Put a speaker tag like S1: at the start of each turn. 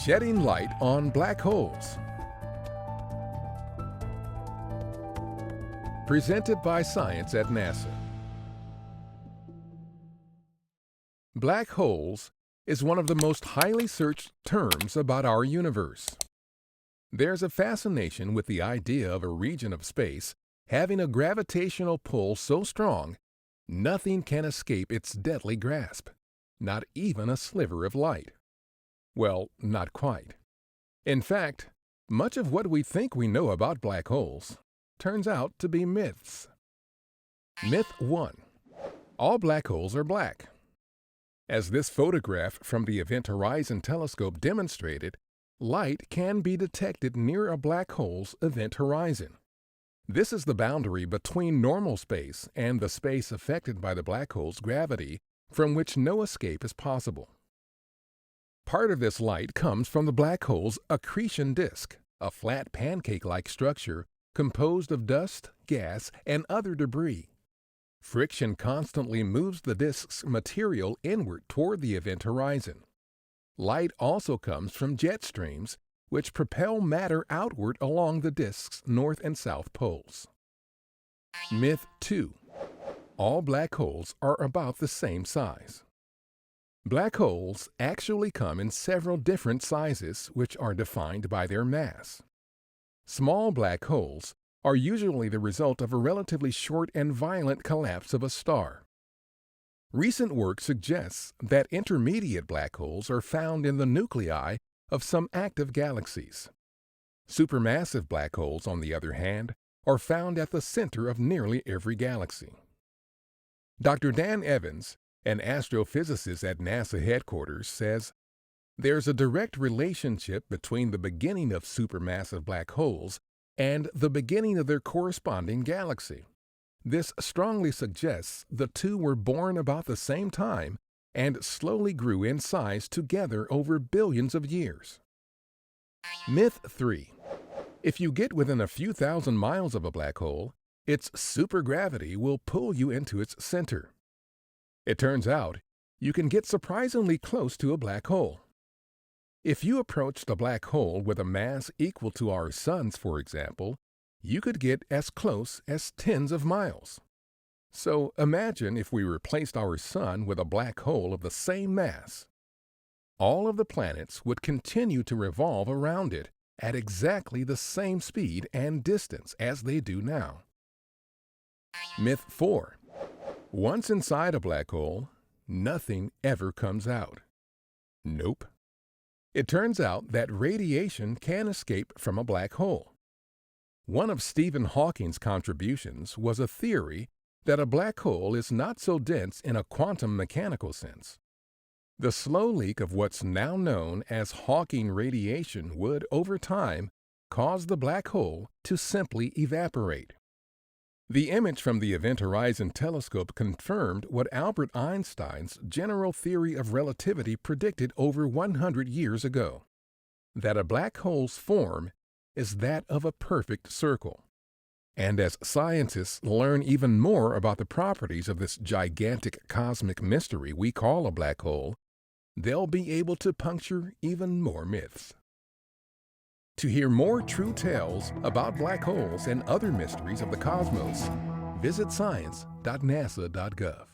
S1: Shedding light on black holes. Presented by Science at NASA. Black holes is one of the most highly searched terms about our universe. There's a fascination with the idea of a region of space having a gravitational pull so strong, nothing can escape its deadly grasp, not even a sliver of light. Well, not quite. In fact, much of what we think we know about black holes turns out to be myths. Myth 1. All black holes are black. As this photograph from the Event Horizon Telescope demonstrated, light can be detected near a black hole's event horizon. This is the boundary between normal space and the space affected by the black hole's gravity, from which no escape is possible. Part of this light comes from the black hole's accretion disk, a flat pancake-like structure composed of dust, gas, and other debris. Friction constantly moves the disk's material inward toward the event horizon. Light also comes from jet streams, which propel matter outward along the disk's north and south poles. Myth 2. All black holes are about the same size. Black holes actually come in several different sizes, which are defined by their mass. Small black holes are usually the result of a relatively short and violent collapse of a star. Recent work suggests that intermediate black holes are found in the nuclei of some active galaxies. Supermassive black holes, on the other hand, are found at the center of nearly every galaxy. Dr. Dan Evans, an astrophysicist at NASA headquarters, says, "There's a direct relationship between the beginning of supermassive black holes and the beginning of their corresponding galaxy. This strongly suggests the two were born about the same time and slowly grew in size together over billions of years." Myth 3. If you get within a few thousand miles of a black hole, its supergravity will pull you into its center. It turns out, you can get surprisingly close to a black hole. If you approached a black hole with a mass equal to our sun's, for example, you could get as close as tens of miles. So imagine if we replaced our sun with a black hole of the same mass. All of the planets would continue to revolve around it at exactly the same speed and distance as they do now. Myth 4. Once inside a black hole, nothing ever comes out. Nope. It turns out that radiation can escape from a black hole. One of Stephen Hawking's contributions was a theory that a black hole is not so dense in a quantum mechanical sense. The slow leak of what's now known as Hawking radiation would, over time, cause the black hole to simply evaporate. The image from the Event Horizon Telescope confirmed what Albert Einstein's general theory of relativity predicted over 100 years ago, that a black hole's form is that of a perfect circle. And as scientists learn even more about the properties of this gigantic cosmic mystery we call a black hole, they'll be able to puncture even more myths. To hear more true tales about black holes and other mysteries of the cosmos, visit science.nasa.gov.